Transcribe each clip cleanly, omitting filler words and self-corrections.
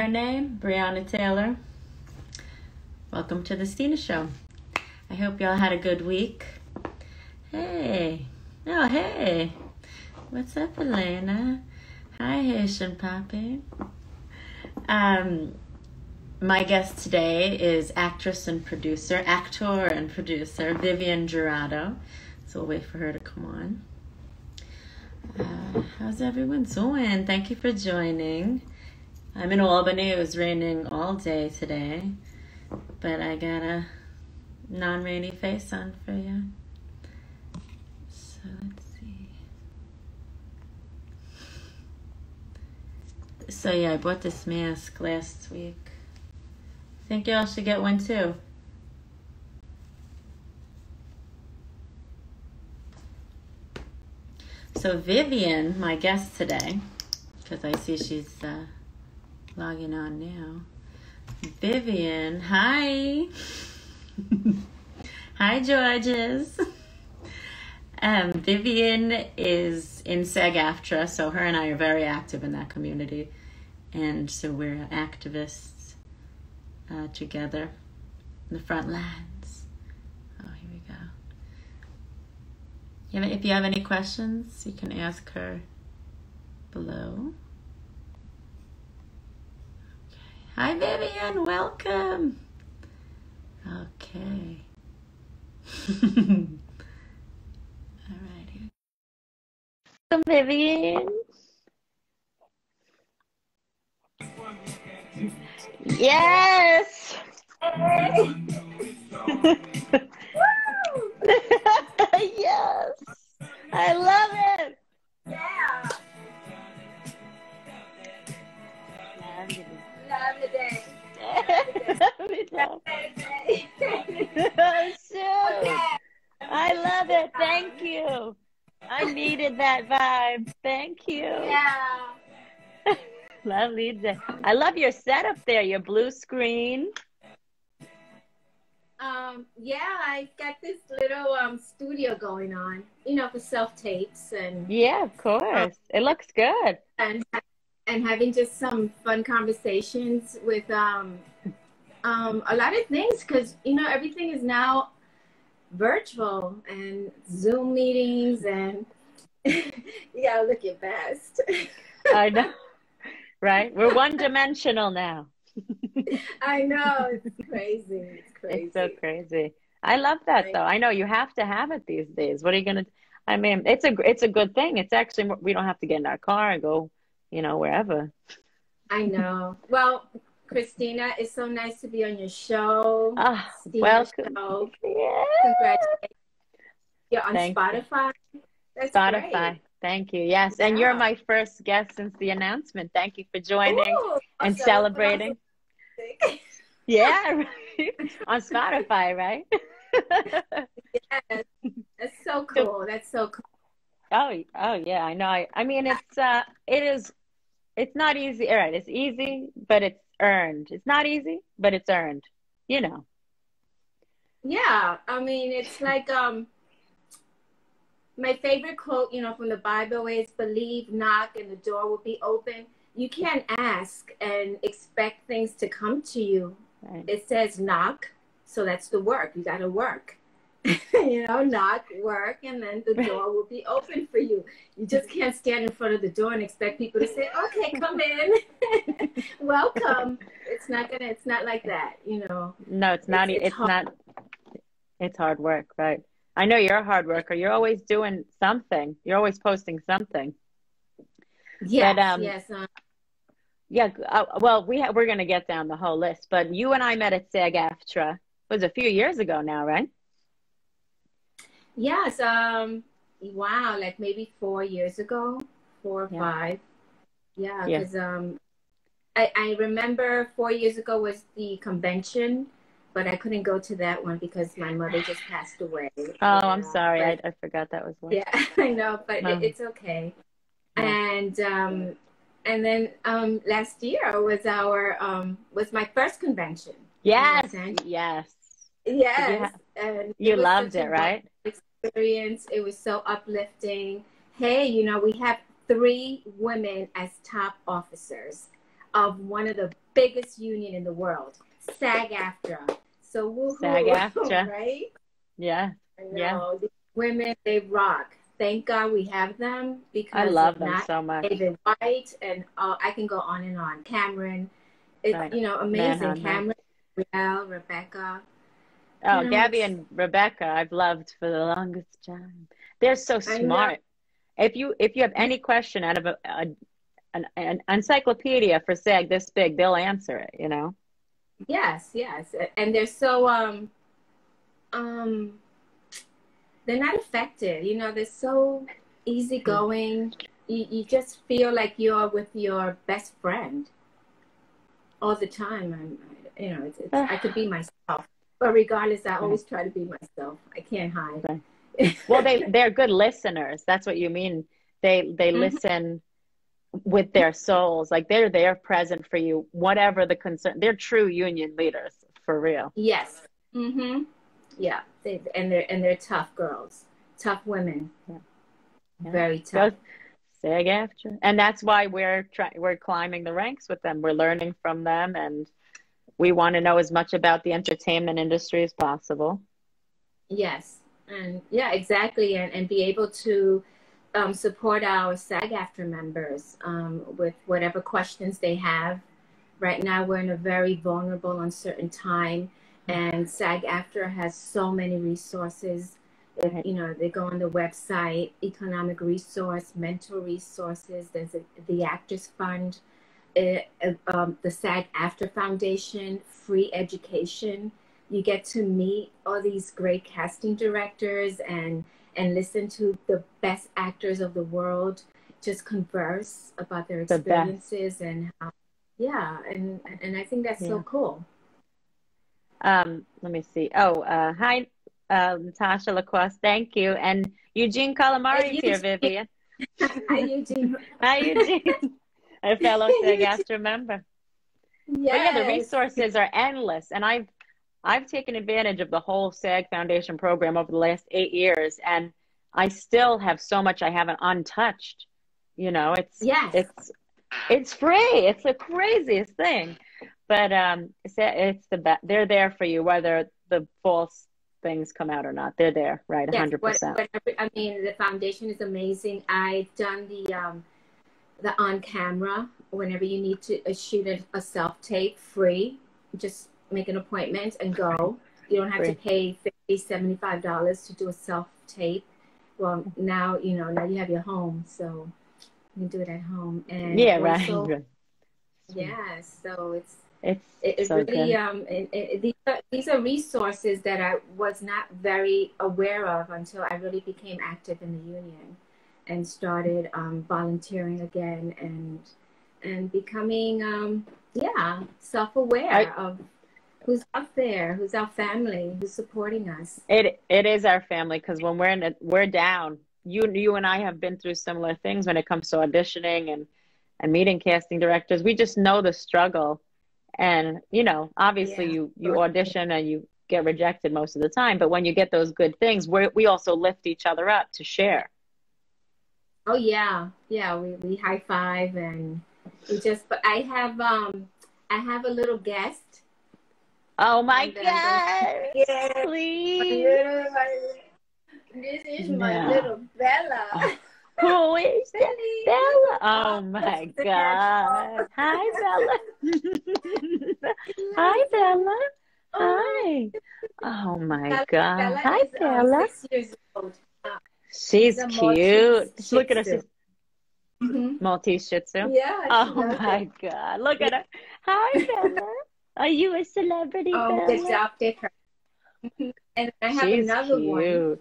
her name, Breonna Taylor. Welcome to the Stina Show. I hope y'all had a good week. Hey. Oh, hey. What's up, Elena? Hi, Haitian Papi. My guest today is actor and producer Vivienne Jurado. So we'll wait for her to come on. How's everyone doing? Thank you for joining. I'm in Albany. It was raining all day today, but I got a non-rainy face on for you. So let's see. So yeah, I bought this mask last week. I think y'all should get one too. So Vivienne, my guest today, because I see she's logging on now. Vivienne, hi. Hi, Georges. Vivienne is in SAG-AFTRA, so her and I are very active in that community. And so we're activists together in the front lines. Oh, here we go. If you have any questions, you can ask her below. Okay. Hi, Vivienne. Welcome. Okay. All right. Welcome, Vivienne. Yes. Yes. I love it. Yeah. Love the day. I love it. Thank you. I needed that vibe. Thank you. Yeah. Lovely day. I love your setup there, your blue screen. Yeah, I got this little studio going on, for self-tapes and yeah, of course. It looks good. And having just some fun conversations with a lot of things, because everything is now virtual and Zoom meetings, and you gotta look your best. I know, right? We're one-dimensional now. I know, it's crazy. It's crazy. It's so crazy. I love that though. I know you have to have it these days. What are you gonna? I mean, it's a good thing. It's actually, we don't have to get in our car and go, wherever. I know. Well, Christina, it's so nice to be on your show. Welcome. Show. Yeah. Congratulations. You're on Spotify. That's Spotify. Great. Thank you. Yes, yeah. And you're my first guest since the announcement. Thank you for joining and celebrating. Yeah, right. On Spotify, right? Yes. That's so cool. That's so cool. Oh yeah, I know. I mean, it's not easy. All right, it's easy, but it's earned. It's not easy, but it's earned. Yeah, I mean, it's like my favorite quote, from the Bible is believe, knock, and the door will be open. You can't ask and expect things to come to you. Right. It says knock, so that's the work. You got to work. Knock, work, and then the door will be open for you. You just can't stand in front of the door and expect people to say, okay, come in. Welcome. It's not like that, No, it's not. It's hard work, right? I know you're a hard worker. You're always doing something. You're always posting something. Yes, yes. Yeah. Well, we're going to get down the whole list, but you and I met at SAG-AFTRA. It was a few years ago now, right? Yes. Wow. Like maybe 4 years ago, 4 or 5. Yeah. Because I remember 4 years ago was the convention, but I couldn't go to that one because my mother just passed away. Oh, I'm sorry. I forgot that was one. Yeah, I know, but it's okay. Yeah. And then last year was was my first convention. Yes. Yes. And you loved it, right? Experience. It was so uplifting. Hey, we have 3 women as top officers of one of the biggest union in the world, SAG-AFTRA. So woohoo, SAG-AFTRA. right? Yeah. I know. The women, they rock. Thank God we have them, because I love them so much. David White, and I can go on and on. Cameron, it's Right. amazing. Manhunt, Cameron, Riel, Rebecca. Oh, Gabby and Rebecca, I've loved for the longest time. They're so smart. If you have any question out of an encyclopedia for SAG this big, they'll answer it, you know? Yes, and they're so they're not affected. They're so easygoing. You just feel like you're with your best friend all the time. I could be myself, but regardless, I always try to be myself. I can't hide. Right. Well, they're good listeners. That's what you mean. They listen with their souls. Like they're there present for you, whatever the concern. They're true union leaders for real. Yes. Yeah. They're tough girls, tough women. Yeah. Very tough. SAG-AFTRA. And that's why we're climbing the ranks with them. We're learning from them, and we want to know as much about the entertainment industry as possible. Yes. And yeah, exactly. And be able to support our SAG-AFTRA members with whatever questions they have. Right now, we're in a very vulnerable, uncertain time, and SAG-AFTRA has so many resources. They go on the website, economic resource, mental resources. There's the Actors Fund, the SAG-AFTRA Foundation, free education. You get to meet all these great casting directors and listen to the best actors of the world just converse about their experiences and how, and I think that's so cool. Let me see. Hi, Natasha Lacoste. Thank you. And Eugene Calamari's here, Vivienne. Hi, Eugene. Hi, Eugene. A fellow SAG-AFTRA member. Yes. But the resources are endless, and I've taken advantage of the whole SAG Foundation program over the last 8 years, and I still have so much I haven't untouched. It's free. It's the craziest thing, but it's the best. They're there for you, whether the false things come out or not. They're there, right? 100%. I mean, the foundation is amazing. I've done the on camera. Whenever you need to shoot a self tape, free. Just make an appointment and go. You don't have to pay $50, $75 to do a self tape. Well, now you have your home, so you can do it at home. And so it's so really these are resources that I was not very aware of until I really became active in the union and started volunteering again and becoming self-aware of who's out there, who's our family, who's supporting us. It is our family, because when we're down, you and I have been through similar things when it comes to auditioning and meeting casting directors. We just know the struggle, and obviously you audition and you get rejected most of the time, but when you get those good things, we also lift each other up to share. Oh yeah, we high five, and but I have a little guest. Oh my God! Yes, please. This is my little Bella. Who is that? Bella? Oh my God! Hi, Bella. Hi, Bella. Hi. Oh my God! Bella Hi, is, Bella. 6 years old. She's cute. Look at her. Mm-hmm. Maltese Shih Tzu. Yeah. Oh my God! Look at her. Hi, Bella. Are you a celebrity, Bella? We adopted her. And I have another one.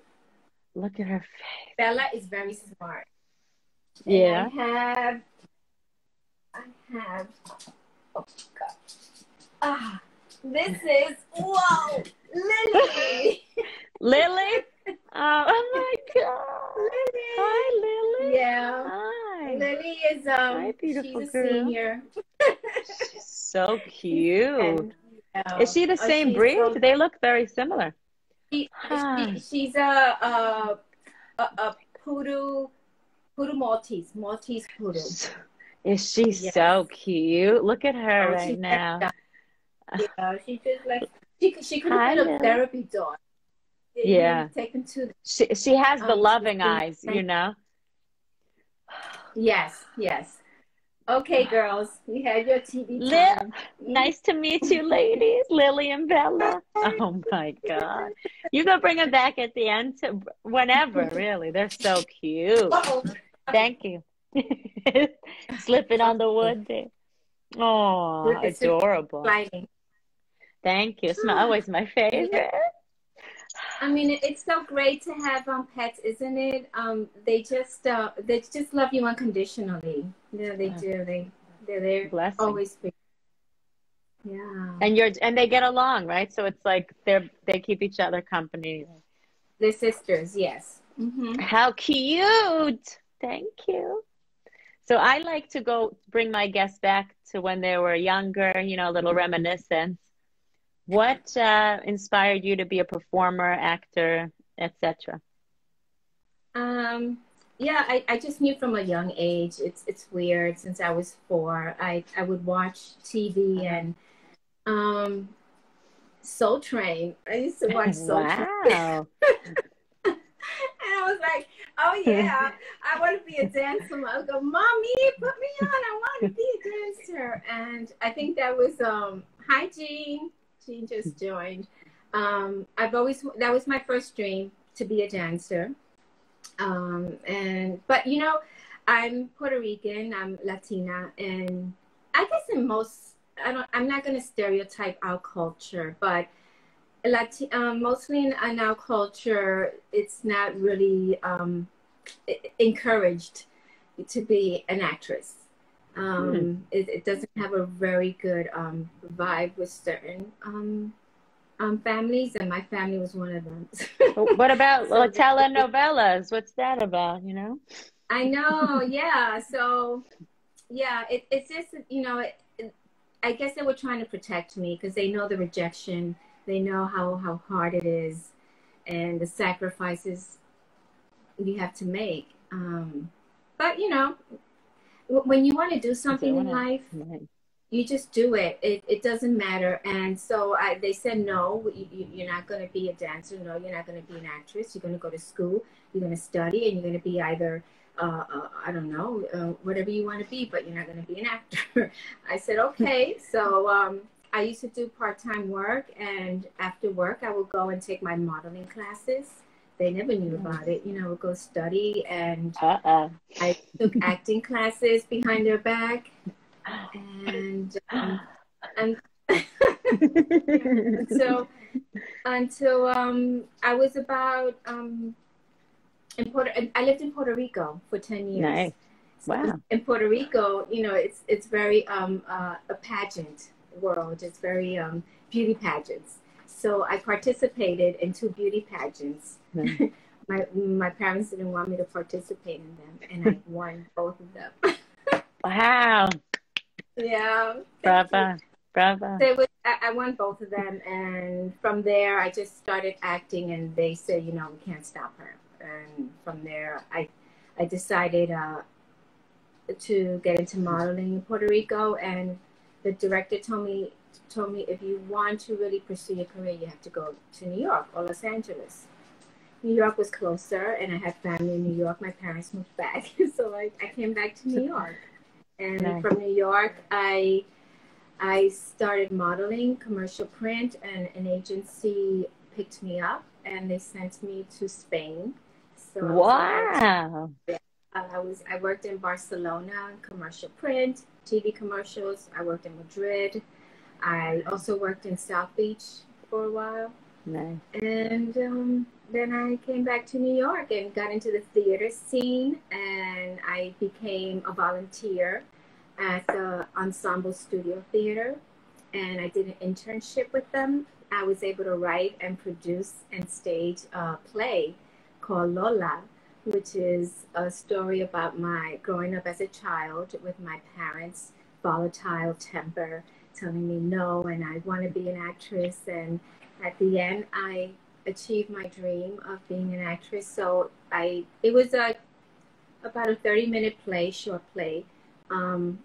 Look at her face. Bella is very smart. Yeah. And I have. Oh God. This is Lily. Lily. Oh my God. Lily. Hi, Lily. Yeah. Hi. Lily is Hi, beautiful she's a girl. senior. She's so cute. And, is she the same breed? So, they look very similar. She's a poodle Maltese poodle. Is she Yes. so cute? Look at her Oh, right she's like, now. yeah, she just like she could have Hi, been a Lily. therapy dog. Yeah. Taken to She has the she was loving being eyes, you know? yes, yes. Okay, girls, we had your TV Lil, time. nice to meet you, ladies. Lily and Bella. Oh my God. You go bring them back at the end to whenever, really. They're so cute. Uh-oh. Thank you. Slipping on the wood there. Oh, It's adorable. exciting. Thank you. It's always my Yeah. favorite. I mean, it's so great to have pets, isn't it? They just love you unconditionally. Yeah, they do. They're there Blessing. always for you. Yeah. And they get along, right? So it's like they keep each other company. They're sisters, yes. Mm-hmm. How cute. Thank you. So I like to go bring my guests back to when they were younger, you know, a little reminiscence. What inspired you to be a performer, actor, etc.? Yeah, I just knew from a young age. It's weird. Since I was 4, I would watch TV and um Soul Train. I used to watch Soul Train. Wow. And I was like, oh yeah, I want to be a dancer. I go, Mommy, put me on. I want to be a dancer. And I think that was hi Jean. Jean just joined. That was my first dream, to be a dancer. But you know, I'm Puerto Rican, I'm Latina, and I guess I'm not going to stereotype our culture, but mostly in our culture, it's not really encouraged to be an actress. It doesn't have a very good vibe with certain families, and my family was one of them. What about So telenovelas? What's that about, you know? I know, yeah. So yeah, it's just, I guess they were trying to protect me because they know the rejection. They know how hard it is and the sacrifices you have to make. But, when you want to do something in life, you just do it. It doesn't matter. And so they said, no, you're not going to be a dancer. No, you're not going to be an actress. You're going to go to school. You're going to study, and you're going to be either I don't know, whatever you want to be, but you're not going to be an actor. I said, okay. So I used to do part-time work, and after work, I would go and take my modeling classes. They never knew about it. I would go study, and I took acting classes behind their back, and so until I was about I lived in Puerto Rico for 10 years. Nice. Wow. So in Puerto Rico, it's very a pageant world. It's very beauty pageants. So I participated in 2 beauty pageants. My parents didn't want me to participate in them, and I won both of them. Wow. Yeah. Bravo. Bravo. So I won both of them, and from there I just started acting, and they said, we can't stop her. And from there, I decided to get into modeling in Puerto Rico, and the director told me if you want to really pursue your career, you have to go to New York or Los Angeles. New York was closer, and I had family in New York. My parents moved back, so I came back to New York. And from New York, I started modeling, commercial print, and an agency picked me up, and they sent me to Spain. So wow. I worked in Barcelona, commercial print, TV commercials. I worked in Madrid. I also worked in South Beach for a while. Nice. And then I came back to New York and got into the theater scene, and I became a volunteer at the Ensemble Studio Theater, and I did an internship with them. I was able to write and produce and stage a play called Lola, which is a story about my growing up as a child with my parents' volatile temper, telling me no, and I want to be an actress. And at the end, I achieved my dream of being an actress. So it was about a 30-minute play, short play, um,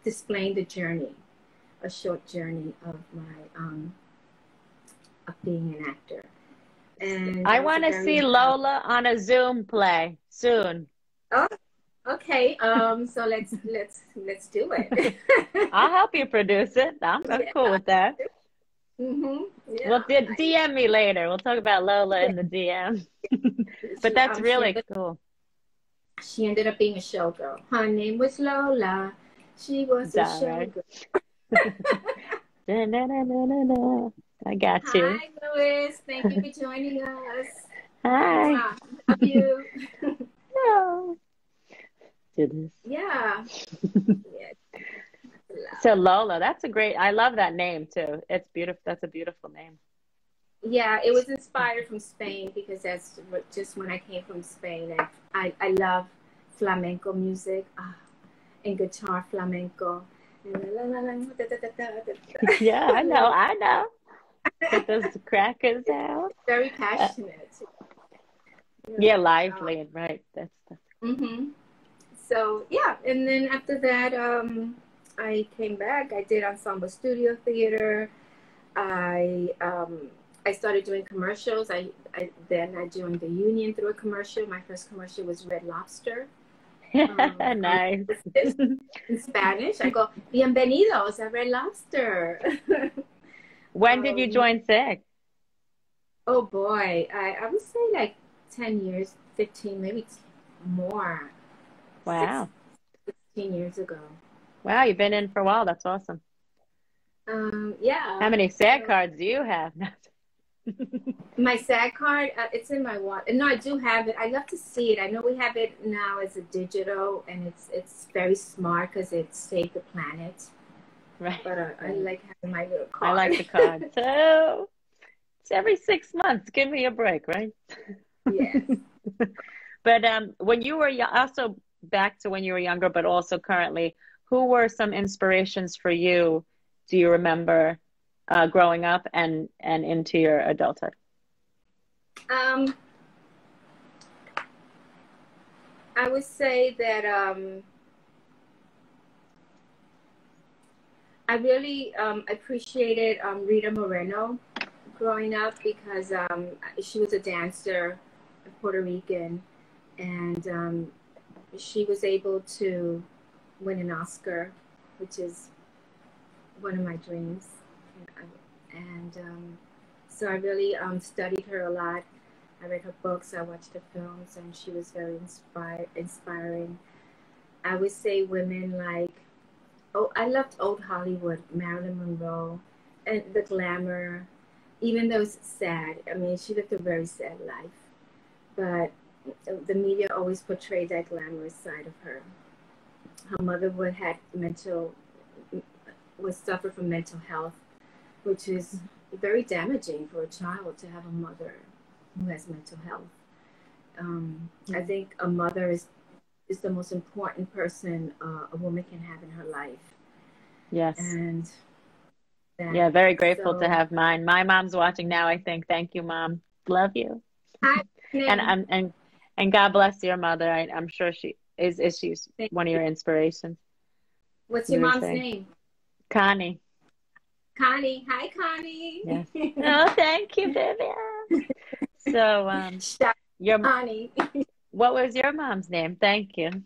displaying the journey, a short journey of my of being an actor. And I want to see Lola on a Zoom play soon. Oh, okay. So let's do it. I'll help you produce it. I'm cool with that. Mm-hmm. Yeah. Well, DM me later. We'll talk about Lola in the DM. But that's really cool. She ended up being a showgirl. Her name was Lola. She was a showgirl. Right? I got you. Hi, Louis. Thank you for joining us. Hi. Love you. No. Do this. Yeah. So Lola, that's a great. I love that name too. It's beautiful. That's a beautiful name. Yeah, it was inspired from Spain because that's just when I came from Spain, and I love flamenco music and guitar flamenco. Yeah, I know. Get those crackers out. Very passionate. Yeah, lively, right? That's. Mm-hmm. So yeah, and then after that, I came back. I did ensemble studio theater. I started doing commercials. Then I joined the union through a commercial. My first commercial was Red Lobster. Nice. In Spanish, I go, "Bienvenidos a Red Lobster." When did you join SIG? Oh boy, I would say like 10 years, 15, maybe more. Wow. 16 years ago. Wow, you've been in for a while. That's awesome. Yeah. How many SAG cards do you have? My SAG card, it's in my wallet. No, I do have it. I love to see it. I know we have it now as a digital, and it's very smart because it saved the planet. Right. But I like having my little card. I like the card. So it's every 6 months. Give me a break, right? Yes. But when you were also back to when you were younger, but also currently, who were some inspirations for you? Do you remember growing up and into your adulthood? I would say that I really appreciated Rita Moreno growing up because she was a dancer, Puerto Rican, and she was able to win an Oscar, which is one of my dreams. And so I really studied her a lot. I read her books, I watched her films, and she was very inspiring. I would say women like, I loved old Hollywood, Marilyn Monroe, and the glamour, even though it's sad. I mean, she lived a very sad life, but the media always portrayed that glamorous side of her. Her mother would suffer from mental health, which is very damaging for a child to have a mother who has mental health. I think a mother is the most important person a woman can have in her life. Yes. And yeah, very grateful to have mine. My mom's watching now, I think. Thank you, Mom. Love you. Hi. And God bless your mother. I'm sure she's one of your inspirations. What's your mom's name? Connie. Connie. Hi, Connie. Yes. Oh, thank you, Vivienne. So, Connie. What was your mom's name? Thank you.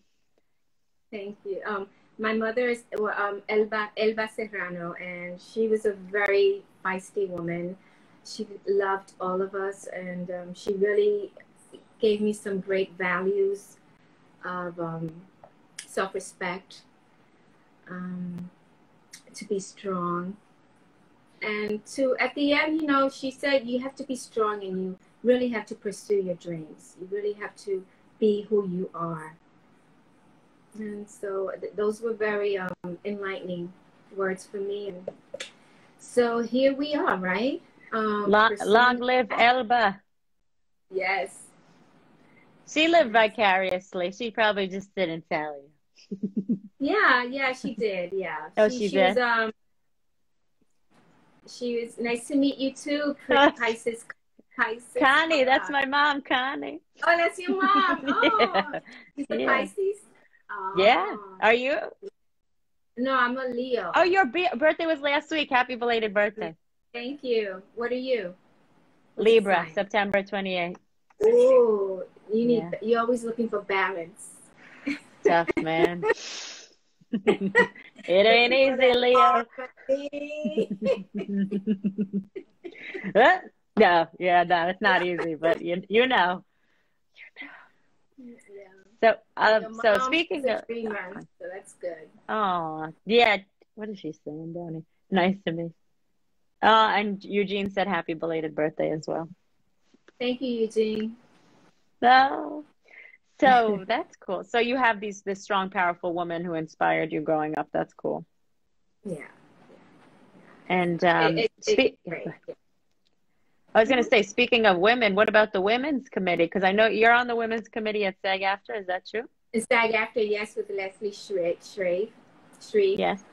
Thank you. My mother is Elba Serrano, and she was a very feisty woman. She loved all of us, and she really gave me some great values of self-respect, to be strong, and at the end, she said, you have to be strong and you really have to pursue your dreams. You really have to be who you are. And so those were very enlightening words for me. And so here we are, right? Long live Elba. Yes. She lived vicariously. She probably just didn't tell you. Yeah, she did. Yeah. Oh, she did. She was nice to meet you too, Pisces. Connie, that's my mom, Connie. Oh, that's your mom. Oh, Yeah. she's a Pisces. Yeah. Oh. Are you? No, I'm a Leo. Oh, your birthday was last week. Happy belated birthday. Thank you. What are you? What's your Libra, sign? September 28th. Ooh, Yeah. you're always looking for balance. Tough, man. It ain't easy, Leo. No, yeah, no, it's not easy, but you know. Yeah. So Your mom is speaking a of, dreamer, so that's good. oh, yeah, what is she saying, Donnie? Nice to meet. And Eugene said happy belated birthday as well. Thank you, Eugene. So that's cool. So you have this strong, powerful woman who inspired you growing up. That's cool. Yeah. And It's great. I was going to say, speaking of women, what about the women's committee? Because I know you're on the women's committee at SAG-AFTRA. Is that true? It's SAG-AFTRA, yes, with Leslie Shreve, Yes.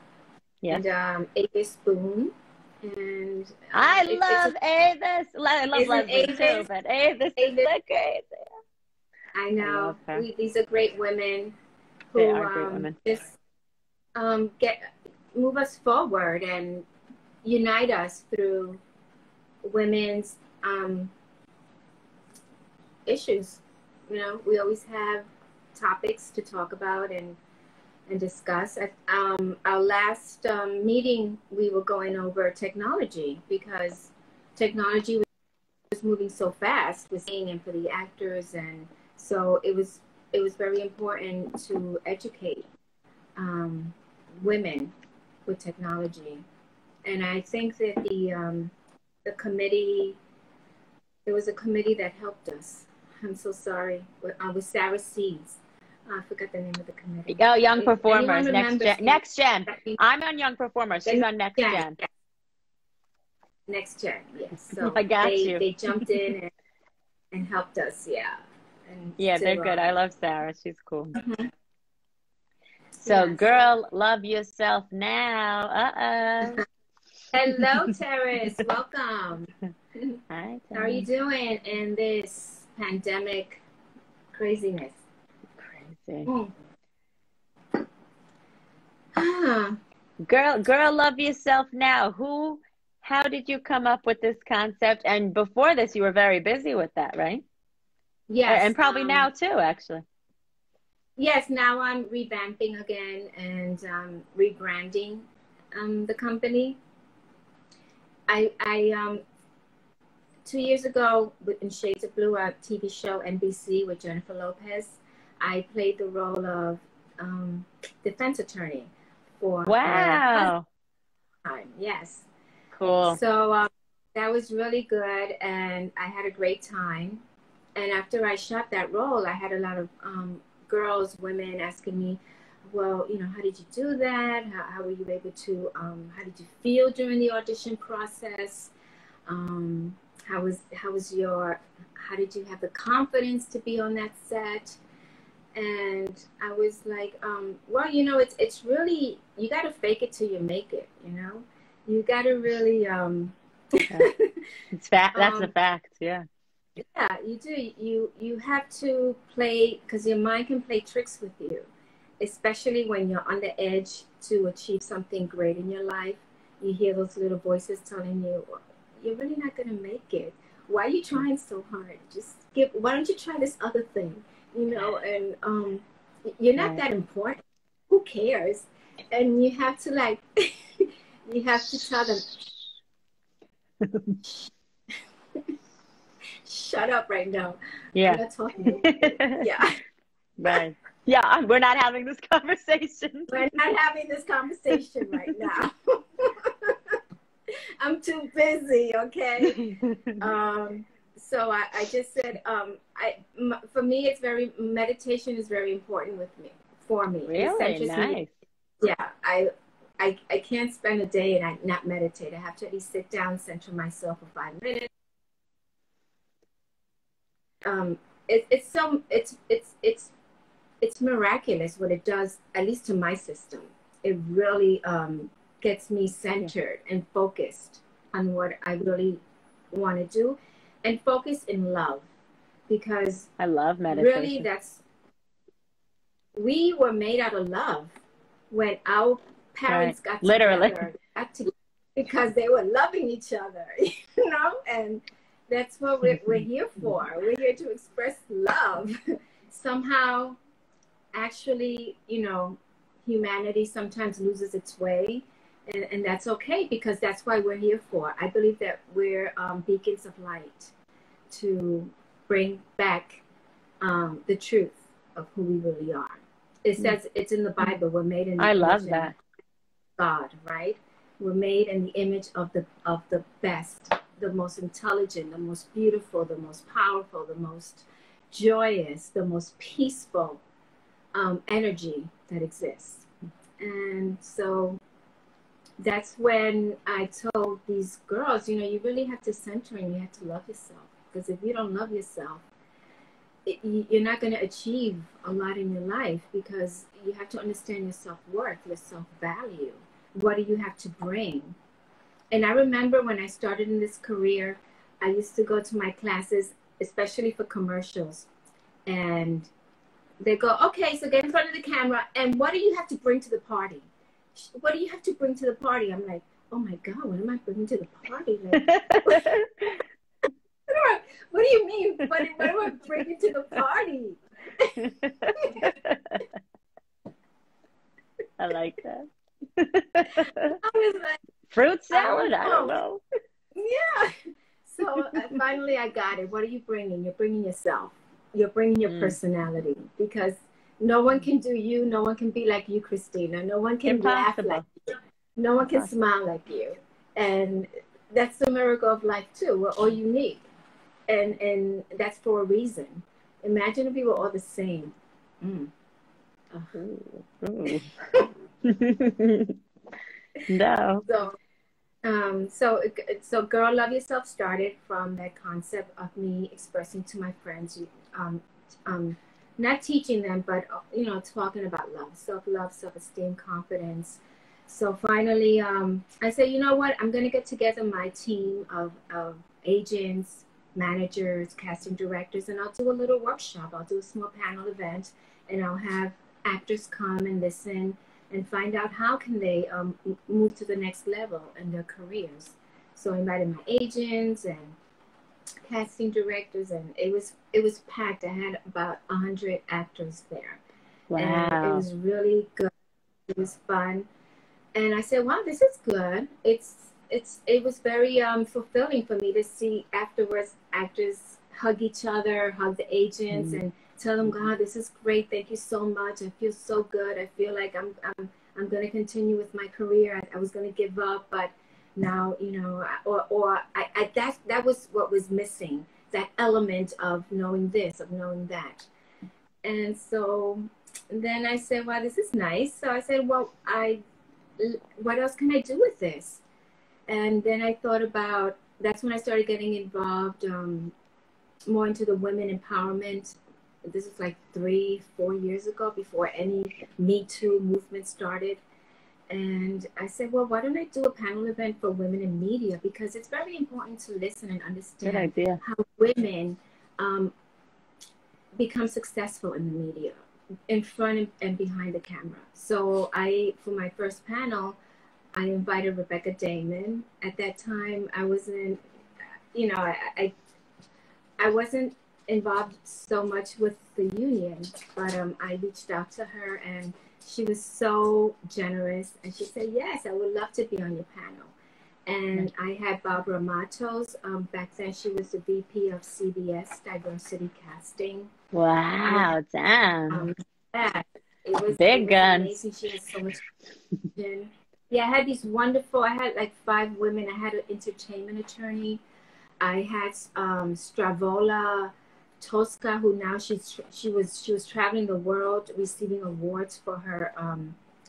Yes. and Avis Spoon. And I love Avis. I love Leslie too, but Avis is the great. I know. I love her. These are great women who They are great women. just move us forward and unite us through women's issues. You know, we always have topics to talk about and discuss. At our last meeting, we were going over technology because technology was moving so fast with seeing and for the actors, and so it was very important to educate women with technology. And I think that the committee, there was a committee that helped us. I'm so sorry. With Sarah Seeds. I forgot the name of the committee. Oh, Young Performers, Next Gen. I'm on Young Performers. She's on Next Gen. Yes. Next Gen, yes. So I got you. They jumped in and helped us, yeah. And yeah, they're good. I love Sarah. She's cool. Mm-hmm. So, yes. Girl, love yourself now. Hello, Terrace. Welcome. Hi, how are you doing in this pandemic craziness? Crazy. Girl, love yourself now. How did you come up with this concept? And before this, you were very busy with that, right? Yes. And probably now too, actually. Yes, now I'm revamping again and rebranding the company. I 2 years ago in Shades of Blue, a TV show NBC with Jennifer Lopez, I played the role of defense attorney for wow. Time. Yes. Cool. So that was really good, and I had a great time. And after I shot that role, I had a lot of women asking me, well, you know, how did you do that? How were you able to, how did you feel during the audition process? How did you have the confidence to be on that set? And I was like, well, you know, it's really, you got to fake it till you make it, you know? You got to really, it's fact. That's a fact. Yeah. Yeah, you do. You have to play, because your mind can play tricks with you, especially when you're on the edge to achieve something great in your life. You hear those little voices telling you, you're really not going to make it. Why are you trying so hard? Why don't you try this other thing? You know, and you're not that important. Who cares? And you have to like, you have to tell them, shut up right now. Yeah. I'm not talking. Yeah. Right. Yeah, we're not having this conversation. We're not having this conversation right now. I'm too busy, okay? So I just said, for me, meditation is very important for me. Really? Nice. Yeah, I can't spend a day and I not meditate. I have to at least sit down, center myself for 5 minutes. It's miraculous what it does, at least to my system. It really gets me centered and focused on what I really want to do, and focused in love, because I love meditation. Really, we were made out of love when our parents got Literally. together, because they were loving each other, you know, and that's what we're here for. We're here to express love. Somehow, actually, you know, humanity sometimes loses its way, and that's okay, because that's why we're here for. I believe that we're beacons of light to bring back the truth of who we really are. It says, it's in the Bible, we're made in the image of God, right? We're made in the image of the best, the most intelligent, the most beautiful, the most powerful, the most joyous, the most peaceful energy that exists. And so that's when I told these girls, you know, you really have to center and you have to love yourself. Because if you don't love yourself, you're not going to achieve a lot in your life, because you have to understand your self-worth, your self-value. What do you have to bring? And I remember when I started in this career, I used to go to my classes, especially for commercials. And they go, okay, so get in front of the camera. And what do you have to bring to the party? What do you have to bring to the party? I'm like, oh my God, what am I bringing to the party? Like, what do you mean? What am I bringing to the party? I like that. I was like, fruit salad? I don't know. Yeah. So finally I got it. What are you bringing? You're bringing yourself. You're bringing your personality, because no one can do you. No one can be like you, Christina. No one can laugh like you. No one can smile like you. And that's the miracle of life too. We're all unique. And that's for a reason. Imagine if we were all the same. No. So Girl Love Yourself started from that concept of me expressing to my friends, not teaching them, but, you know, talking about love, self-love, self-esteem, confidence. So finally, I said, you know what? I'm going to get together my team of agents, managers, casting directors, and I'll do a little workshop. I'll do a small panel event, and I'll have actors come and listen and find out how can they move to the next level in their careers. So I invited my agents and casting directors, and it was packed. I had about 100 actors there. Wow. And it was really good. It was fun. And I said, wow, this is good. It was very fulfilling for me to see afterwards actors hug each other, hug the agents, and tell them, God, this is great. Thank you so much. I feel so good. I feel like I'm going to continue with my career. I was going to give up, but now, you know, that was what was missing, that element of knowing this, of knowing that. And so then I said, wow, this is nice. So I said, well, what else can I do with this? And then I thought about, that's when I started getting involved more into the women empowerment. This is like 3-4 years ago, before any Me Too movement started. And I said, well, why don't I do a panel event for women in media? Because it's very important to listen and understand how women become successful in the media, in front and behind the camera. So for my first panel, I invited Rebecca Damon. At that time, I wasn't, you know, I wasn't involved so much with the union, but I reached out to her, and she was so generous, and she said, yes, I would love to be on your panel. And I had Barbara Matos. Back then, she was the VP of CBS Diversity Casting. Wow, damn. Yeah, it was big guns. Amazing. She had so much vision. Yeah, I had like 5 women. I had an entertainment attorney. I had Stravola Tosca, who now she was traveling the world, receiving awards for her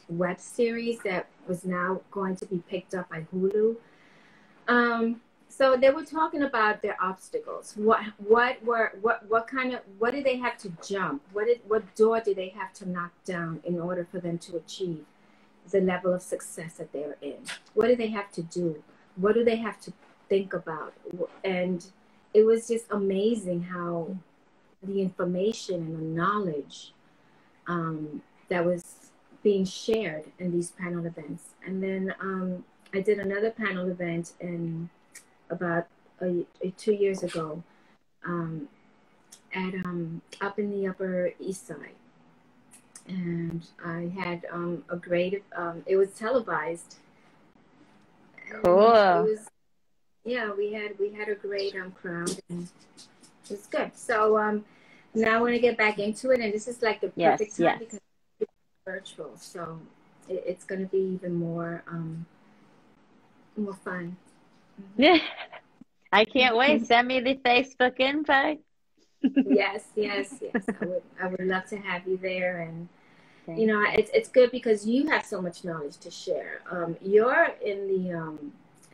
web series that was now going to be picked up by Hulu. So they were talking about their obstacles. What did they have to jump? What door did they have to knock down in order for them to achieve the level of success that they're in? What do they have to do? What do they have to think about? And it was just amazing how the information and the knowledge that was being shared in these panel events. And then I did another panel event in about 2 years ago at up in the Upper East Side. And I had a great, it was televised. Cool. It was, yeah, we had a great crowd, and it was good. So now I want to get back into it, and this is like the perfect time because it's virtual, so it's going to be even more more fun. Yeah, I can't wait. Send me the Facebook invite. Yes. I would love to have you there, and you know, it's good because you have so much knowledge to share. You're in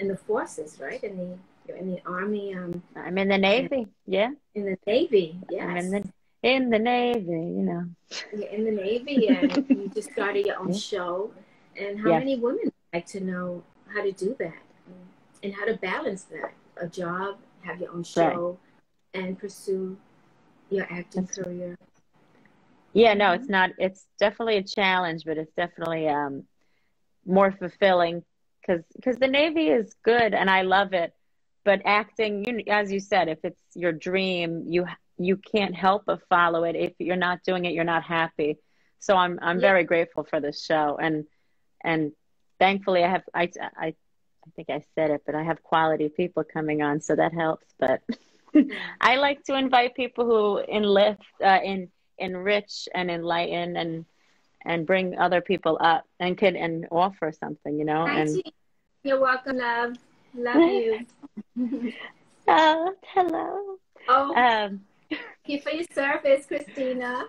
the forces, right? You're in the Army. I'm in the Navy. Yeah. In the Navy. Yes. I'm in the Navy. You know. You're in the Navy, and you just started your own show. And how many women would like to know how to do that and how to balance that? A job, have your own show, and pursue your acting career. Yeah, no, it's not. It's definitely a challenge, but it's definitely more fulfilling because the Navy is good and I love it. But acting, as you said, if it's your dream, you can't help but follow it. If you're not doing it, you're not happy. So I'm very grateful for this show, and thankfully I think I said it, but I have quality people coming on, so that helps. But I like to invite people who enrich and enlighten and bring other people up and offer something, you know. Hi, and you're welcome, love you. Oh, hello. Oh, thank you for your service, Christina.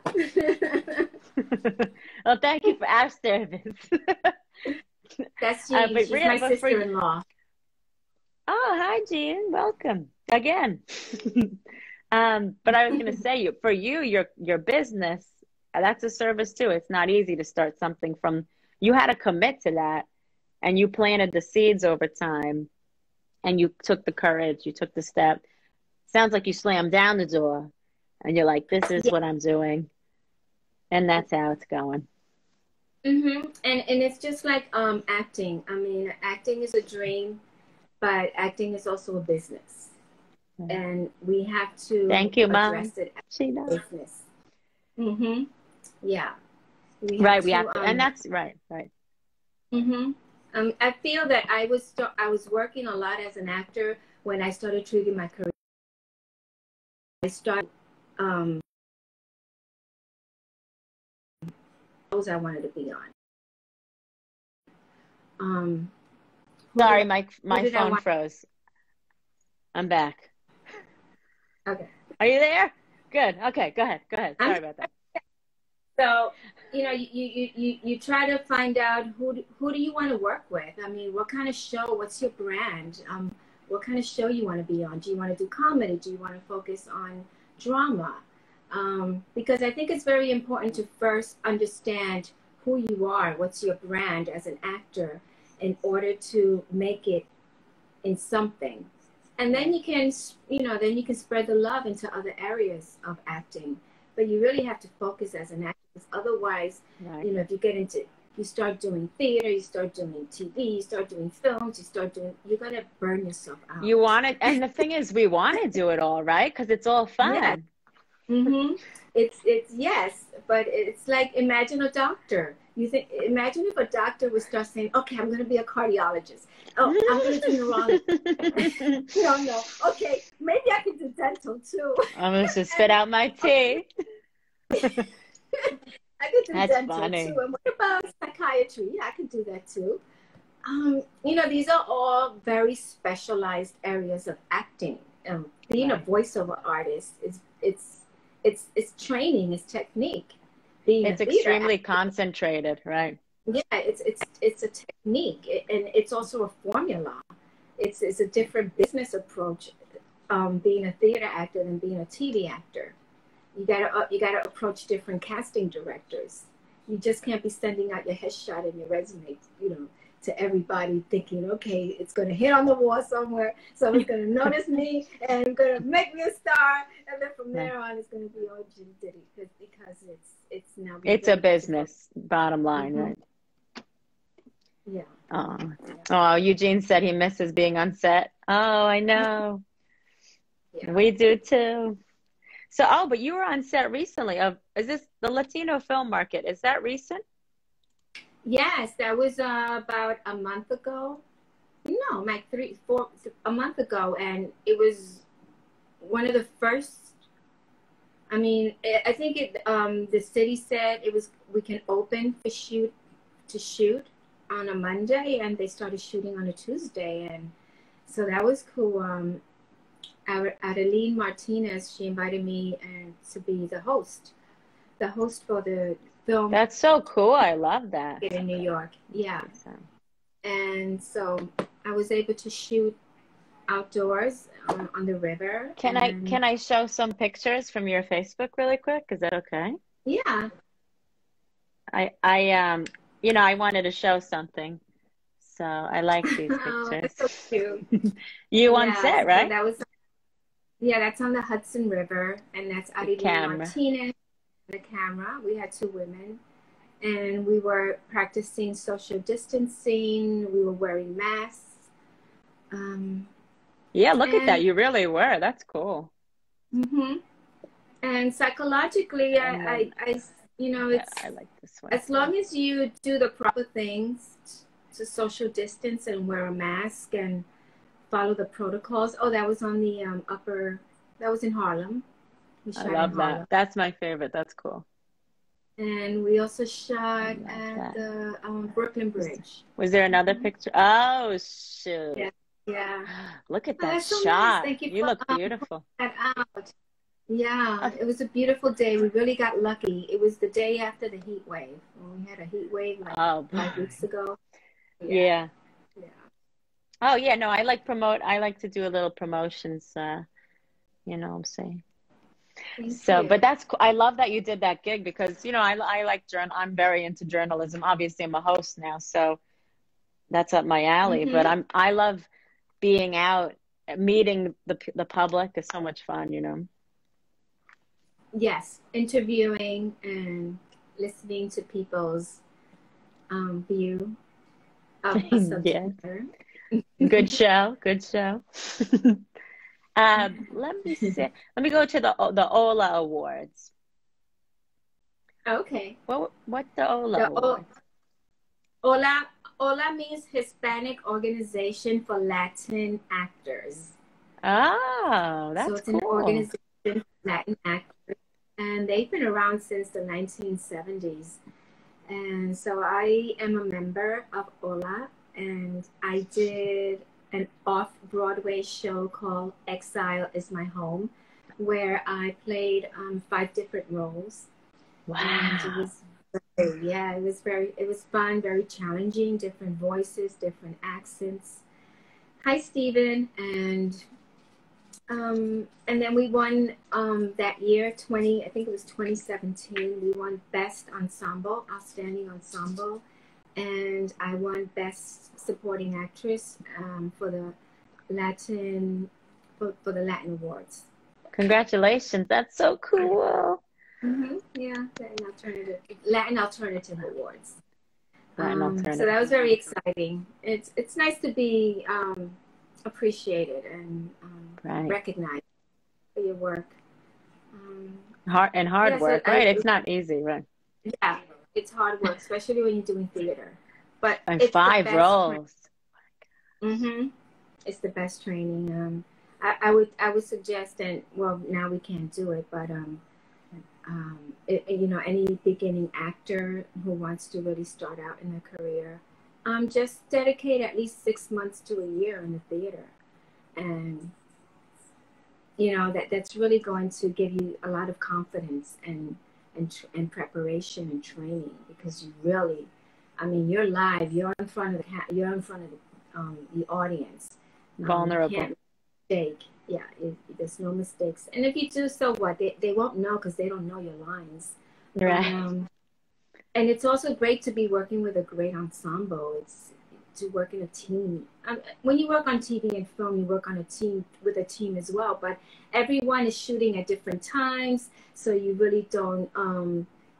Well, thank you for our service. That's Jean. She's my sister-in-law. Oh, hi, Jean. Welcome again. But I was going to say, for you, your business, that's a service too. It's not easy to start something from. You had to commit to that, and you planted the seeds over time, and you took the courage. You took the step. Sounds like you slammed down the door, and you're like, "This is what I'm doing," and that's how it's going. And it's just like acting. I mean, acting is a dream, but acting is also a business. And we have to address it as a business. Yeah. We have to, and that's right. I feel that I was working a lot as an actor when I started treating my career. I started shows I wanted to be on. Sorry, my phone froze. I'm back. Okay. Are you there? Good. Okay, go ahead. Sorry about that. So, you try to find out who do you want to work with? I mean, what kind of show? What's your brand? What kind of show you want to be on? Do you want to do comedy? Do you want to focus on drama? Because I think it's very important to first understand who you are. What's your brand as an actor in order to make it in something. And then you can, spread the love into other areas of acting. But you really have to focus as an actor, because otherwise, if you start doing theater, you start doing TV, you start doing films, you're going to burn yourself out. You want it, and the thing is, we want to do it all, right? Because it's all fun. Yeah. It's yes, but it's like, imagine a doctor. Imagine if a doctor would start saying, okay, I'm going to be a cardiologist. Oh, I'm going to do neurology. No. Okay, maybe I can do dental too. I'm going to spit out my teeth. I could do dental too. And what about psychiatry? Yeah, I could do that too. These are all very specialized areas of acting. Being a voiceover artist it's training, it's technique. It's extremely concentrated, right? Yeah, it's a technique, and it's also a formula. It's a different business approach, being a theater actor than being a TV actor. You gotta approach different casting directors. You just can't be sending out your headshot and your resume, to everybody thinking, okay, it's going to hit on the wall somewhere, someone's going to notice me and going to make me a star, and then from there on it's going to be all jitty-ditty, because it's now It's a business, bottom line, right? Yeah. Oh. Oh, Eugene said he misses being on set. Oh, I know. Yeah. We do too. So, oh, but you were on set recently is this the Latino film market? Is that recent? Yes, that was about a month ago. No, like a month ago, and it was one of the first. I mean, I think the city said we can open for shoot on a Monday, and they started shooting on a Tuesday, and so that was cool. Adeline Martinez, she invited me and to be the host for the film. That's so cool. I love that. In New York, yeah. And so I was able to shoot outdoors on the river. Can I show some pictures from your Facebook really quick? Is that okay? Yeah. I you know, I wanted to show something. So I like these pictures. Oh, that's so cute. You on set, right? So that's on the Hudson River, and that's Adeline Martinez, the camera. We had 2 women, and we were practicing social distancing. We were wearing masks. Yeah, look at that. You really were. That's cool. And psychologically, I you know, it's I like this one. As long as you do the proper things to social distance and wear a mask and follow the protocols. Oh, that was on the that was in Harlem. I love that. That's my favorite. That's cool. And we also shot at the Brooklyn Bridge. Was there another picture? Oh, shoot. Yeah. Look at that so shot. nice. You look beautiful. Out. Yeah, it was a beautiful day. We really got lucky. It was the day after the heat wave. We had a heat wave like 5 weeks ago. Yeah. Oh, yeah. No, I like to do a little promotions, you know what I'm saying? But that's cool. I love that you did that gig because, you know, I like I'm very into journalism. Obviously, I'm a host now, so that's up my alley. But I love being out, meeting the public is so much fun, you know. Yes, interviewing and listening to people's view of a subject matter. Good show. Let me see. Let me go to the Ola Awards. Okay. What's the Ola Awards? Ola means Hispanic Organization for Latin Actors. Oh, that's cool. So it's an organization for Latin actors, and they've been around since the 1970s. And so I am a member of Ola, and I did an off-Broadway show called Exile is My Home, where I played 5 different roles. Wow. And it was it was fun, very challenging, different voices, different accents. Hi, Stephen. And then we won that year, I think it was 2017, we won Best Ensemble, Outstanding Ensemble. And I won Best Supporting Actress for the Latin Awards. Congratulations! That's so cool. Yeah, Latin Alternative Awards. Alternative. So that was very exciting. It's nice to be appreciated and recognized for your work. Hard work, right? It's not easy, right? Yeah. It's hard work, especially when you're doing theater. But and 5 roles. It's the best training. I would suggest, and well, now we can't do it, but you know, any beginning actor who wants to really start out in their career, just dedicate at least 6 months to a year in the theater, and you know that's really going to give you a lot of confidence and preparation and training, because you really, I mean, you're live, you're in front of the audience. Vulnerable. You can't mistake. Yeah, there's no mistakes. And if you do, so what? They won't know because they don't know your lines. Right. And it's also great to be working with a great ensemble. It's to work in a team. When you work on TV and film, you work on a team with a team as well. But everyone is shooting at different times, so you really don't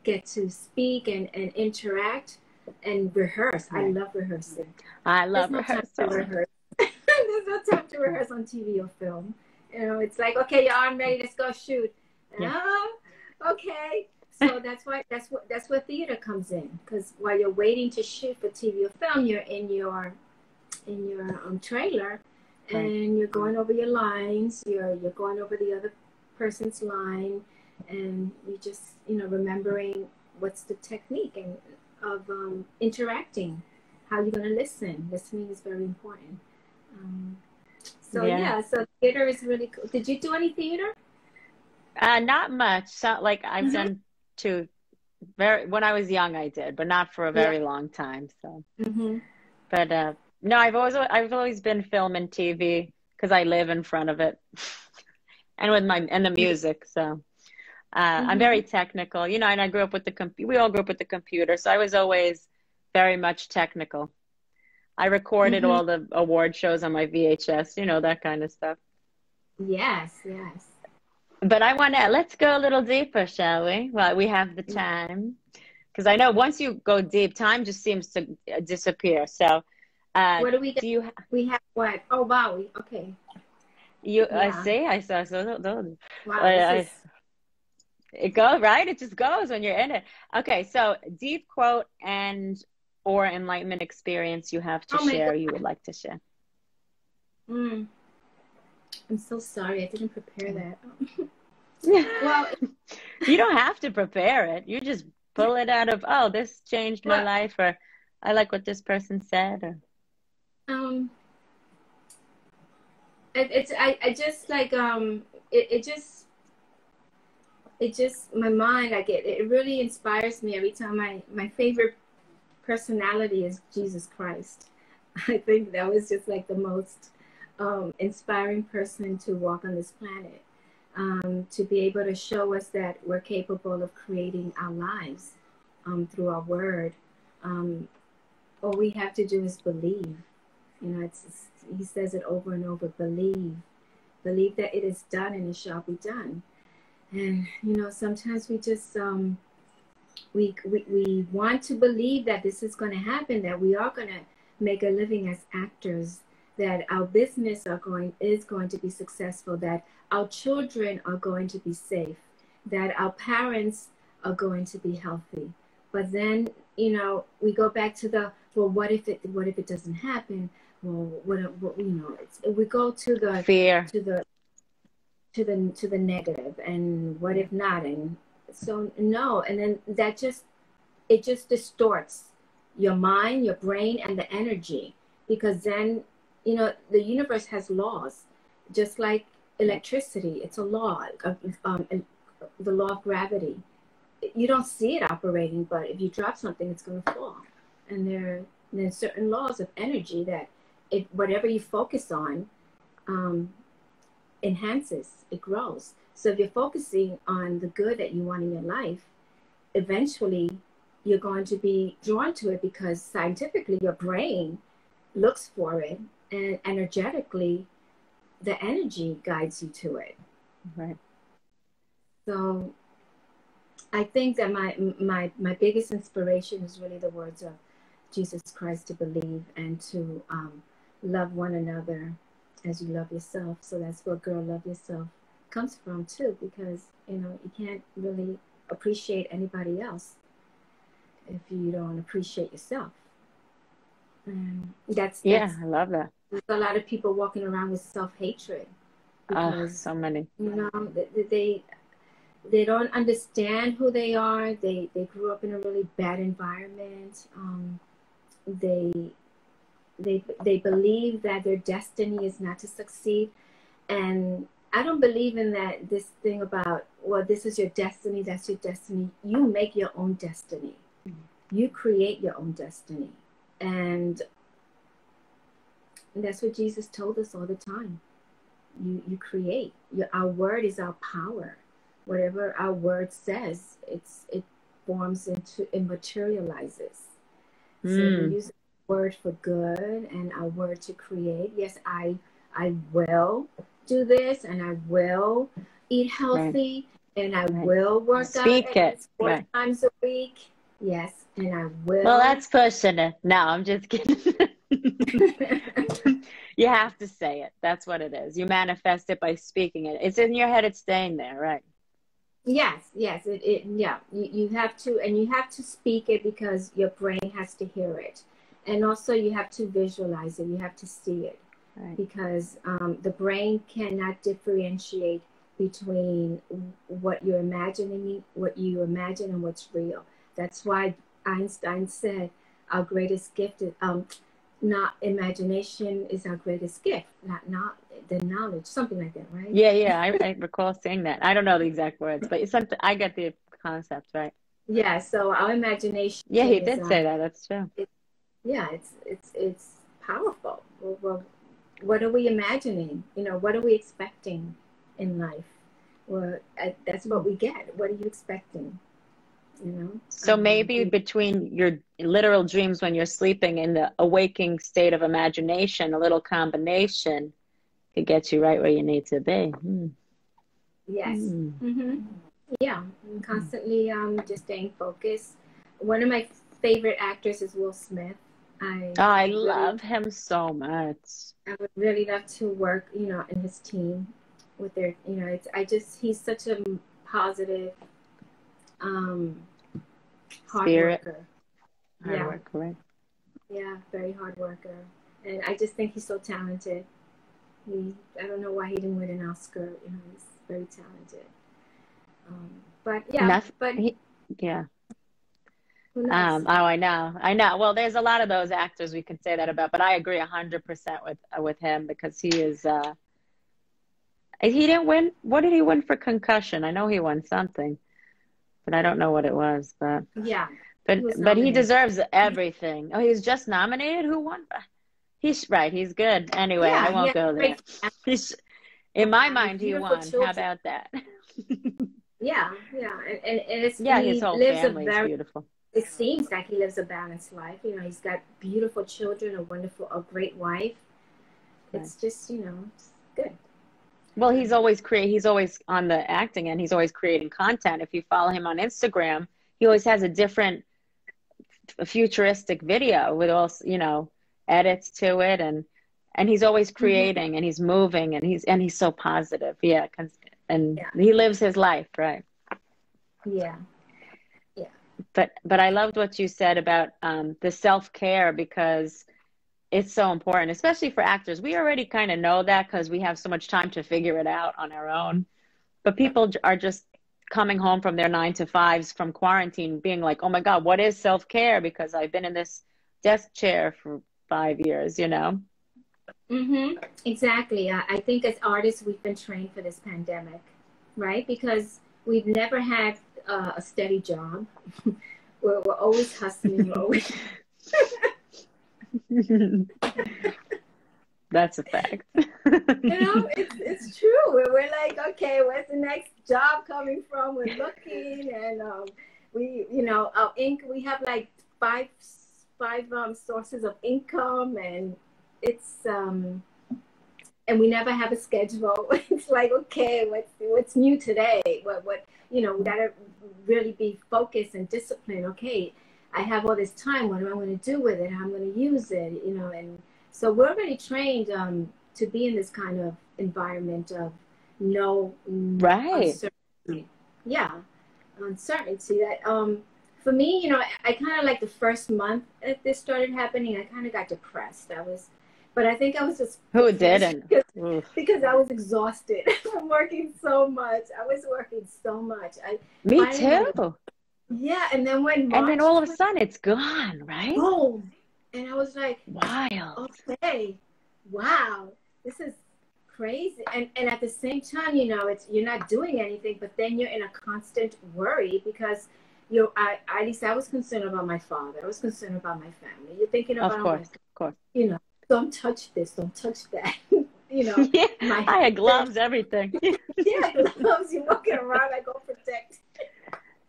get to speak and interact and rehearse. I love rehearsing. I love There's no time rehearsal. to rehearse. There's no time to rehearse on TV or film. You know, it's like, okay, y'all, I'm ready. Let's go shoot. Yeah. Okay. So that's where theater comes in, because while you're waiting to shoot for TV or film, you're in your trailer, and you're going over your lines. You're going over the other person's line, and you just remembering what's the technique of interacting. How you're going to listen. Listening is very important. So theater is really cool. Did you do any theater? Not much. So, like I've done when I was young, I did, but not for a very long time. So, but no, I've always been film and TV because I live in front of it, and with the music. So, I'm very technical, and I grew up with we all grew up with the computer, so I was always very much technical. I recorded all the award shows on my VHS, that kind of stuff. Yes. But let's go a little deeper, shall we? Well, we have the time. Because I know once you go deep, time just seems to disappear. So, what do we do? We have what? Oh, wow. Okay. I saw. Wow. It goes, right? It just goes when you're in it. Okay, so deep quote or enlightenment experience you have to share, you would like to share. I'm so sorry. I didn't prepare that. Well, you don't have to prepare it. You just pull it out of, this changed my life, or I like what this person said, or it just my mind, like it really inspires me every time. My favorite personality is Jesus Christ. I think that was just like the most inspiring person to walk on this planet, to be able to show us that we're capable of creating our lives through our word. All we have to do is believe. He says it over and over: believe that it is done and it shall be done. And sometimes we just we want to believe that this is going to happen, that we are going to make a living as actors, that our business is going to be successful, that our children are going to be safe, that our parents are going to be healthy. But then, we go back to what if it doesn't happen? Well, we go to the fear, to the negative, and what if not? And so no, and then it just distorts your mind, your brain, and the energy, because then the universe has laws, just like electricity. It's a law, the law of gravity. You don't see it operating, but if you drop something, it's going to fall. And there's certain laws of energy that whatever you focus on enhances, it grows. So if you're focusing on the good that you want in your life, eventually you're going to be drawn to it, because scientifically your brain looks for it, and energetically the energy guides you to it. Right. So I think that my biggest inspiration is really the words of Jesus Christ, to believe and to love one another as you love yourself. So that's where Girl Love Yourself comes from too, because you can't really appreciate anybody else if you don't appreciate yourself. And that's I love that. There's a lot of people walking around with self-hatred because so many. They don't understand who they are. They grew up in a really bad environment. They believe that their destiny is not to succeed. And I don't believe in this thing about, well, this is your destiny, that's your destiny. You make your own destiny. You create your own destiny. And that's what Jesus told us all the time. You create. Our word is our power. Whatever our word says, it forms it materializes. So we use word for good and our word to create. Yes, I will do this, and I will eat healthy, and I will work out Speak at it. least 4 times a week. Yes, and I will. Well, that's pushing it. No, I'm just kidding. You have to say it. That's what it is. You manifest it by speaking it. It's in your head. It's staying there, right? Yes, yes. Yeah. You have to, and you have to speak it because your brain has to hear it, and also you have to visualize it. You have to see it, right? Because the brain cannot differentiate between what you're imagining, what you imagine, and what's real. That's why Einstein said, "Our greatest gift is not imagination is our greatest gift, not the knowledge," something like that, right? Yeah. I recall saying that. I don't know the exact words, but it's something. I get the concept, right? Yeah. So our imagination. Yeah, he did say that. That's true. It's powerful. Well, what are we imagining? What are we expecting in life? Well, that's what we get. What are you expecting? So maybe between your literal dreams when you're sleeping and the awaking state of imagination, a little combination could get you right where you need to be. Yes. Yeah. I'm constantly just staying focused. One of my favorite actors is Will Smith. I love him so much. I would really love to work, in his team with their, he's such a positive, hard worker. Hard worker, right? Yeah, very hard worker. And I just think he's so talented. I don't know why he didn't win an Oscar. He's very talented. Yeah. I know. Well, there's a lot of those actors we could say that about, but I agree 100% with him because he is. He didn't win. What did he win for concussion? I know he won something, but I don't know what it was. But yeah, but he deserves everything. Oh, he was just nominated. Who won? He's right. He's good. Anyway, I won't go there. In my mind, he won. Children. How about that? Yeah. And it's his whole family is beautiful. It seems like he lives a balanced life. He's got beautiful children, a great wife. It's just, it's good. Well, he's always on the acting end. He's always creating content. If you follow him on Instagram, he always has a different futuristic video with all, edits to it. And he's always creating and he's moving and he's so positive. Yeah. He lives his life. Right. Yeah. But I loved what you said about the self-care because it's so important, especially for actors. We already kind of know that because we have so much time to figure it out on our own. But people are just coming home from their 9-to-5s from quarantine being like, oh my God, what is self-care? Because I've been in this desk chair for 5 years, Exactly. I think as artists, we've been trained for this pandemic, right? Because we've never had a steady job. We're always hustling. We're always... That's a fact. It's true. We're like, okay, where's the next job coming from? We're looking, and our we have like five sources of income, and it's and we never have a schedule. It's like, okay, what's new today? What we gotta really be focused and disciplined. Okay, I have all this time. What am I going to do with it? How am I going to use it? And so we're already trained to be in this kind of environment of uncertainty. Yeah, uncertainty. That for me, I kind of like the first month that this started happening. I kind of got depressed. But I think I was just who didn't because I was exhausted from working so much. I was working so much. Me too. Yeah, and then when all of a sudden it's gone, right? Boom, and I was like, wild. Okay, wow, this is crazy. And at the same time, you're not doing anything, but then you're in a constant worry because at least I was concerned about my father. I was concerned about my family. You're thinking about, of course. Don't touch this, don't touch that. I had gloves, everything. Yeah, gloves. You're walking around like, go protect.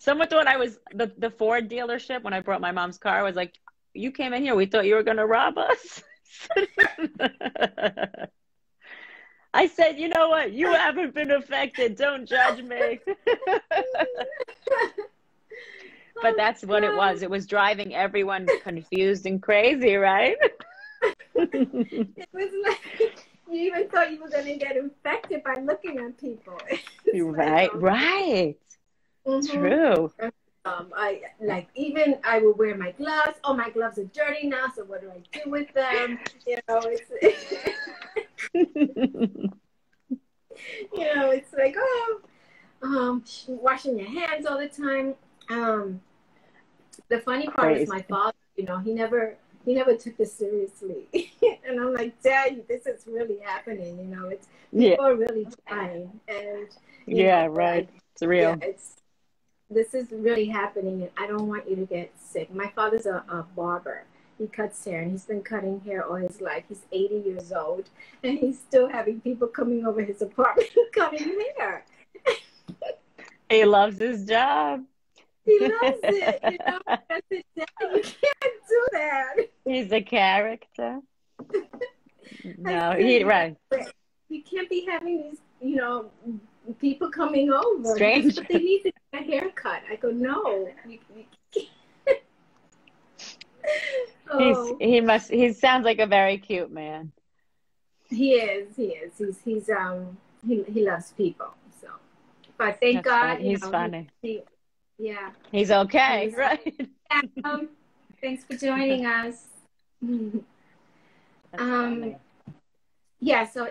Someone thought I was the Ford dealership when I brought my mom's car. I was like, you came in here. We thought you were going to rob us. I said, you know what? You haven't been affected. Don't judge me. But that's what it was. It was driving everyone confused and crazy, right? It was like you even thought you were going to get infected by looking at people. Right, right. True. I will wear my gloves. Oh, my gloves are dirty now, so what do I do with them? You know, it's like, washing your hands all the time. The funny part is my father, he never took this seriously. And I'm like, Dad, this is really happening, people are really trying. And right. It's real. Yeah, this is really happening, and I don't want you to get sick. My father's a barber. He cuts hair, and he's been cutting hair all his life. He's 80 years old, and he's still having people coming over his apartment cutting hair. He loves his job. He loves it. I said, Dad, you can't do that. He's a character. No, right. You can't be having these, people coming over. Strange. But they need to get a haircut. I go, no. You can't. Oh. He sounds like a very cute man. He is. He loves people. So, but thank God, he's funny. He's okay, right? Yeah, thanks for joining us. Yeah, so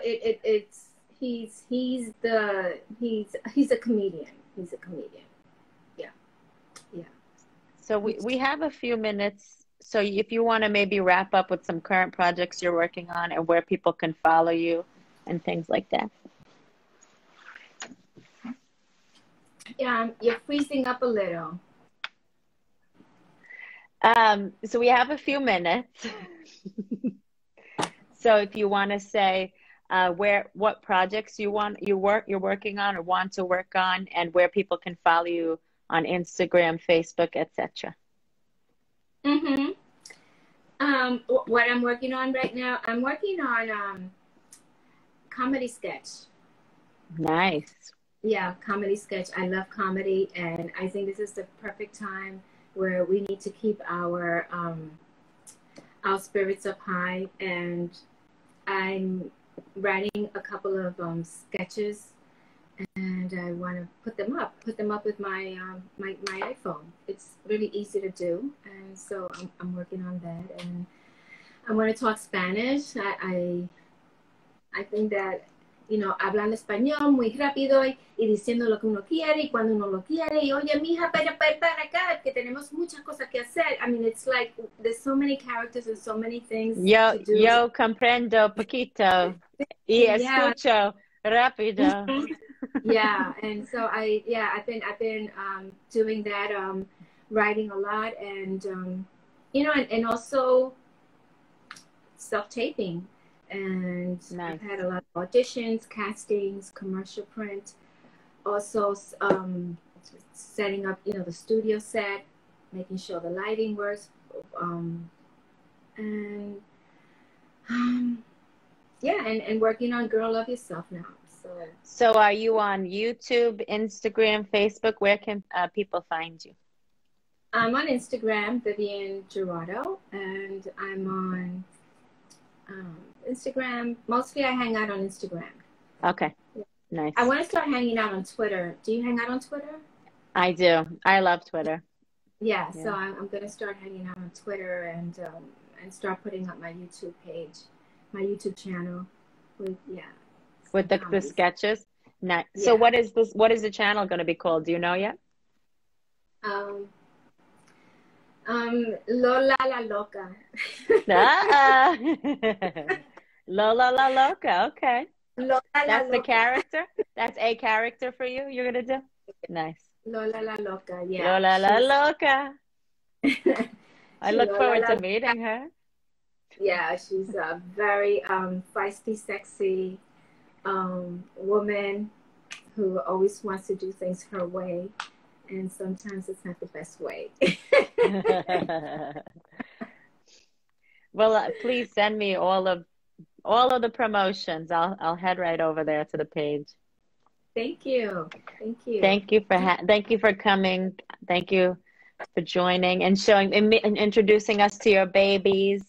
he's a comedian. He's a comedian. Yeah. So we have a few minutes. So if you want to maybe wrap up with some current projects you're working on and where people can follow you and things like that. Yeah, you're freezing up a little. So we have a few minutes. So if you want to say what projects you're working on or want to work on, and where people can follow you on Instagram, Facebook, etc. What I'm working on right now, I'm working on comedy sketch. Nice. Yeah, comedy sketch. I love comedy, and I think this is the perfect time where we need to keep our spirits up high. And I'm writing a couple of sketches, and I want to put them up with my my iPhone. It's really easy to do, and so I'm working on that. And I want to talk Spanish. I think that, hablando español muy rápido y diciendo lo que uno quiere y cuando uno lo quiere y oye, mija, para acá, que tenemos muchas cosas que hacer. I mean, it's like there's so many characters and so many things to do. Yo comprendo poquito y escucho rápido. Yeah, and so I've been doing that, writing a lot, and and also self-taping. And nice. I've had a lot of auditions, castings, commercial print, also setting up, the studio set, making sure the lighting works, and working on Girl Love Yourself now. So are you on YouTube, Instagram, Facebook? Where can people find you? I'm on Instagram, Vivienne Jurado, and I'm on Instagram. Mostly I hang out on Instagram. Okay. Yeah. Nice. I want to start hanging out on Twitter. Do you hang out on Twitter? I do. I love Twitter. Yeah. So I'm going to start hanging out on Twitter and start putting up my YouTube page, my YouTube channel with the sketches. Nice. Yeah. So what is the channel going to be called? Do you know yet? Lola la Loca. Lola la Loca. Okay. Lola That's the character? That's a character for you you're going to do? Nice. Lola la Loca, yeah. Lola la Loca. I look forward to meeting her. Yeah, she's a very feisty, sexy woman who always wants to do things her way. And sometimes it's not the best way. Well, please send me all of the promotions. I'll head right over there to the page. Thank you. Thank you. Thank you for coming. Thank you for joining and showing and introducing us to your babies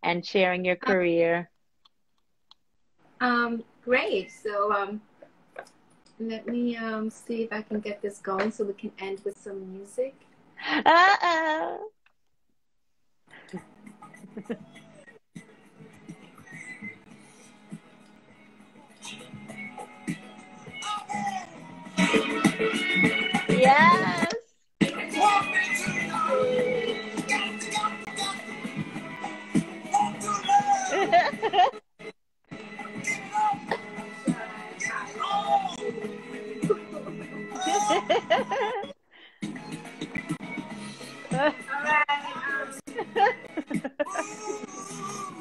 and sharing your career. Great. So let me see if I can get this going so we can end with some music. Uh-oh. Yes.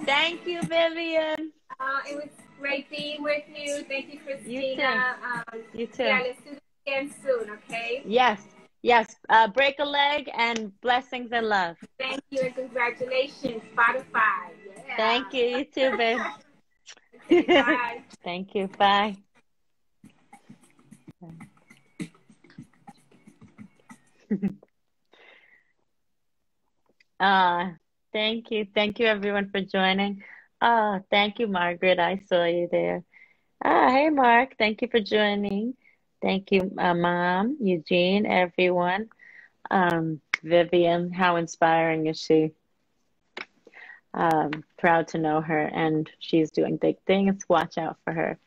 Thank you, Vivienne. It was great being with you. Thank you, Christina. You too. Yeah, let's do this again soon, okay? Yes. Break a leg and blessings and love. Thank you and congratulations, Spotify. Yeah. Thank you. You too, babe. Okay, bye. Thank you. Bye. Thank you. Thank you, everyone, for joining. Thank you, Margaret. I saw you there. Hey, Mark. Thank you for joining. Thank you, Mom, Eugene, everyone. Vivienne, how inspiring is she? Proud to know her, and she's doing big things. Watch out for her.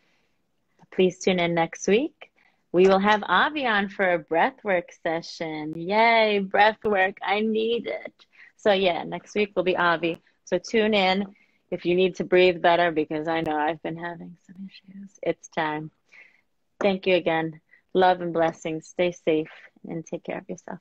Please tune in next week. We will have Avi on for a breathwork session. Yay, breathwork. I need it. So yeah, next week will be Avi. So tune in if you need to breathe better, because I know I've been having some issues. It's time. Thank you again. Love and blessings. Stay safe and take care of yourself.